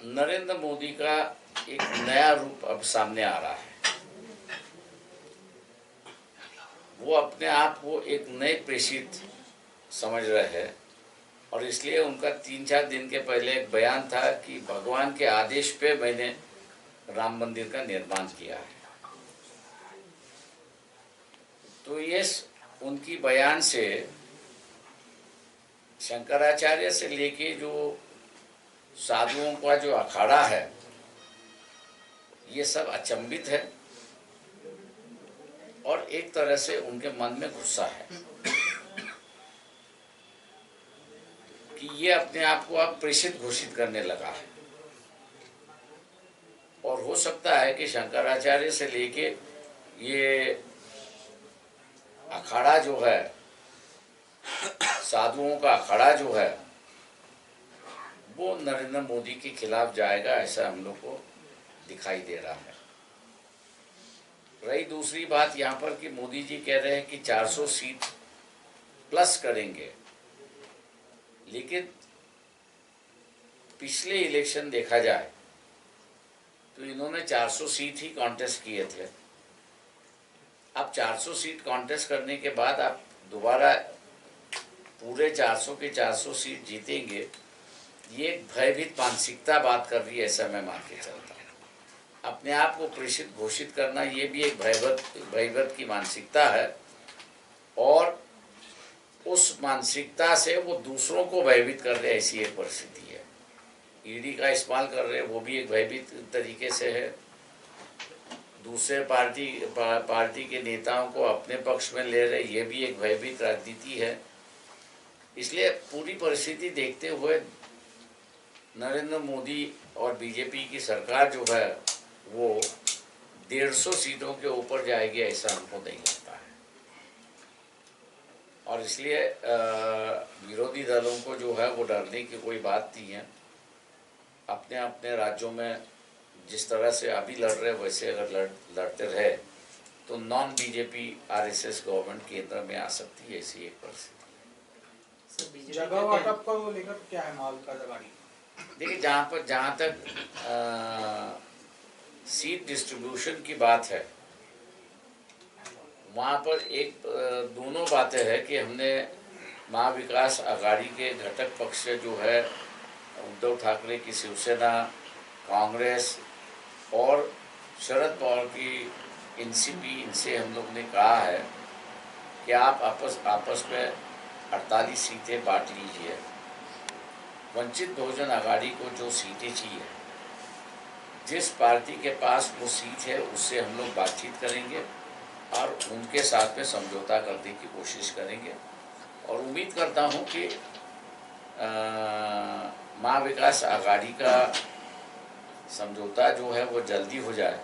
नरेंद्र मोदी का एक नया रूप अब सामने आ रहा है। वो अपने आप को एक नए प्रेषित समझ रहे हैं और इसलिए उनका 3-4 दिन के पहले एक बयान था कि भगवान के आदेश पे मैंने राम मंदिर का निर्माण किया है। तो ये उनकी बयान से शंकराचार्य से लेके जो साधुओं का जो अखाड़ा है ये सब अचंभित है और एक तरह से उनके मन में गुस्सा है कि ये अपने आप को अब प्रेषित घोषित करने लगा है। और हो सकता है कि शंकराचार्य से लेके ये अखाड़ा जो है, साधुओं का अखाड़ा जो है, वो नरेंद्र मोदी के खिलाफ जाएगा, ऐसा हम लोग को दिखाई दे रहा है। रही दूसरी बात यहाँ पर कि मोदी जी कह रहे हैं कि 400 सीट प्लस करेंगे, लेकिन पिछले इलेक्शन देखा जाए तो इन्होंने 400 सीट ही कॉन्टेस्ट किए थे। अब 400 सीट कॉन्टेस्ट करने के बाद आप दोबारा पूरे 400 के 400 सीट जीतेंगे, ये एक भयभीत मानसिकता बात कर रही है, ऐसा मैं मान के चलता हूँ। अपने आप को प्रेषित घोषित करना ये भी एक भयभीत की मानसिकता है और उस मानसिकता से वो दूसरों को भयभीत कर रहे, ऐसी एक परिस्थिति है। ईडी का इस्तेमाल कर रहे, वो भी एक भयभीत तरीके से है। दूसरे पार्टी के नेताओं को अपने पक्ष में ले रहे, ये भी एक भयभीत राजनीति है। इसलिए पूरी परिस्थिति देखते हुए नरेंद्र मोदी और बीजेपी की सरकार जो है वो 150 सीटों के ऊपर जाएगी, ऐसा हमको नहीं लगता है। और इसलिए विरोधी दलों को जो है वो डरने की कोई बात नहीं है। अपने अपने राज्यों में जिस तरह से अभी लड़ रहे वैसे अगर लड़ते रहे तो नॉन बीजेपी आरएसएस गवर्नमेंट केंद्र में आ सकती है, ऐसी एक परिस्थिति है। जगह वाटप को लेकर क्या है माल का गाड़ी? देखिए, जहाँ तक सीट डिस्ट्रीब्यूशन की बात है, वहाँ पर एक दोनों बातें हैं कि हमने महाविकास आघाड़ी के घटक पक्ष से जो है उद्धव ठाकरे की शिवसेना, कांग्रेस और शरद पवार की एनसीपी, इनसे हम लोग ने कहा है कि आप आपस में 48 सीटें बांट लीजिए। वंचित बहुजन आघाड़ी को जो सीटें चाहिए, जिस पार्टी के पास वो सीट है उससे हम लोग बातचीत करेंगे और उनके साथ में समझौता करने की कोशिश करेंगे। और उम्मीद करता हूँ कि महाविकास आघाड़ी का समझौता जो है वो जल्दी हो जाए,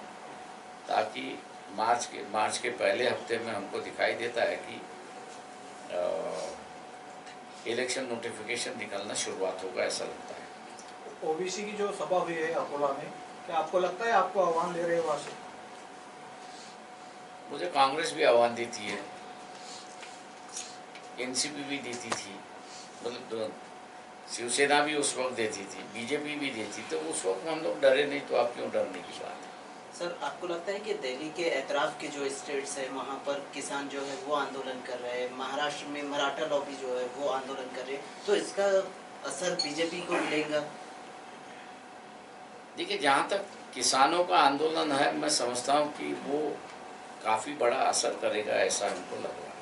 ताकि मार्च के पहले हफ्ते में हमको दिखाई देता है कि इलेक्शन नोटिफिकेशन निकलना शुरुआत होगा, ऐसा लगता है। ओबीसी की जो सभा हुई है अकोला में, क्या आपको लगता है आपको आह्वान दे रहे हैं वहाँ से? मुझे कांग्रेस भी आह्वान देती है, एनसीपी भी देती थी, मतलब शिवसेना भी उस वक्त देती थी, बीजेपी भी देती, तो उस वक्त हम लोग डरे नहीं, तो आप क्यों डरने की बात है? सर, आपको लगता है कि दिल्ली के एतराफ़ के जो स्टेट्स है वहाँ पर किसान जो है वो आंदोलन कर रहे हैं, महाराष्ट्र में मराठा लॉबी जो है वो आंदोलन कर रहे हैं, तो इसका असर बीजेपी को मिलेगा? देखिए, जहाँ तक किसानों का आंदोलन है, मैं समझता हूँ कि वो काफ़ी बड़ा असर करेगा, ऐसा हमको लग रहा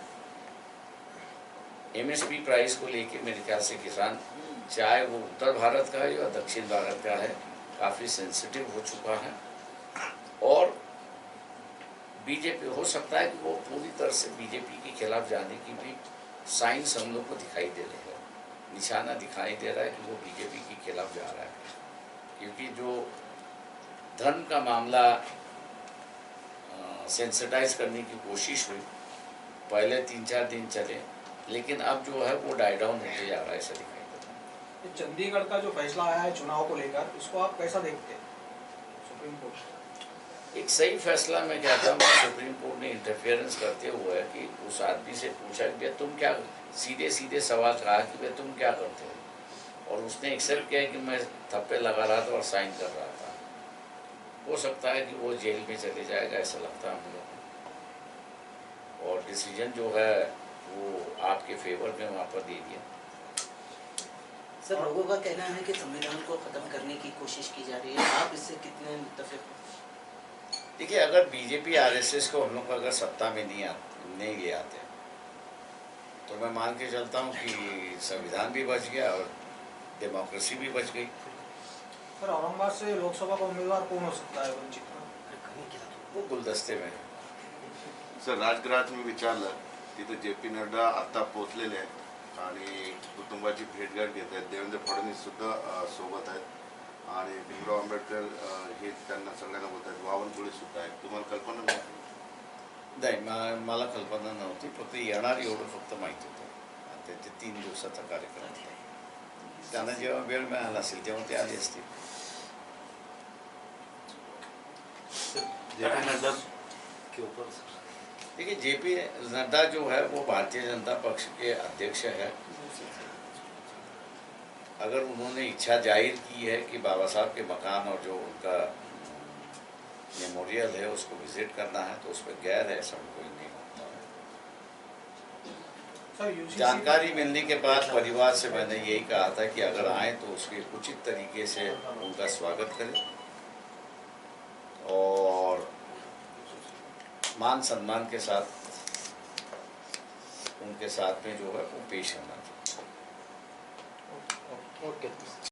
है। एमएसपी प्राइस को लेके मेरे ख्याल से किसान, चाहे वो उत्तर भारत का है या दक्षिण भारत का है, काफ़ी सेंसिटिव हो चुका है। और बीजेपी, हो सकता है कि वो पूरी तरह से बीजेपी के खिलाफ जाने की भी साइंस हम लोग को दिखाई दे रही है, निशाना दिखाई दे रहा है कि वो बीजेपी के खिलाफ जा रहा है। क्योंकि जो धर्म का मामला सेंसिटाइज करने की कोशिश हुई, पहले 3-4 दिन चले, लेकिन अब जो है वो डाई डाउन होते जा रहा है, ऐसा दिखाई देता है। चंडीगढ़ का जो फैसला आया है चुनाव को लेकर, उसको आप कैसा देखते हैं? सुप्रीम कोर्ट एक सही फैसला मैं कहता हूँ। सुप्रीम कोर्ट ने इंटरफेरेंस करते हुए कि उस आदमी से पूछा कि भैया तुम क्या, सीधे सीधे सवाल कहा कि भैया तुम क्या करते हो, और उसने एक्सेप्ट किया कि मैं थप्पे लगा रहा था और साइन कर रहा था। हो सकता है कि वो जेल में चले जाएगा, ऐसा लगता है हम लोग को। और डिसीजन जो है वो आपके फेवर में वहाँ पर दे दिया। सर, लोगों का कहना है कि संविधान को खत्म करने की कोशिश की जा रही है, आप इससे कितने मुत्तफिक हो? देखिए, अगर बीजेपी आरएसएस को हम लोग अगर सत्ता में नहीं ले आते तो मैं मान के चलता हूँ कि संविधान भी बच गया और डेमोक्रेसी भी बच गई। सर, औरंगाबाद से लोकसभा का उम्मीदवार कौन हो सकता है वंचित का? वो गुलदस्ते में है। सर, राजगृहात मी विचारलं, तिथं जे.पी. नड्डा आता पोहोचलेले आहेत आणि कुटुंबाची भेटगाठ घेत आहेत. देवेंद्र फडणवीस सुद्धा सोबत आहेत आणि भीमराव आंबेडकर हे त्यांना सगळ्यांना बोलत आहेत. बावनकुळे सुद्धा आहेत. तुम्हाला कल्पना नव्हती? नाही, मला कल्पना नव्हती, फक्त येणार एवढं फक्त माहीत होतं. त्याचे 3 दिवसाचा कार्यक्रम होता. त्यांना जेव्हा वेळ मिळाला असेल तेव्हा ते आले असतील. जे.पी. नड्डा के ऊपर देखिए, जे.पी. नड्डा जो है वो भारतीय जनता पक्ष के अध्यक्ष है। अगर उन्होंने इच्छा जाहिर की है कि बाबा साहब के मकान और जो उनका मेमोरियल है उसको विजिट करना है तो उस पर गैर है, ऐसा कोई नहीं होता है। सर, यूसीसी जानकारी मिलने के बाद परिवार से मैंने यही कहा था कि अगर आए तो उसके उचित तरीके से उनका स्वागत करें और मान सम्मान के साथ उनके साथ में जो है वो पेश होना चाहिए। ओके।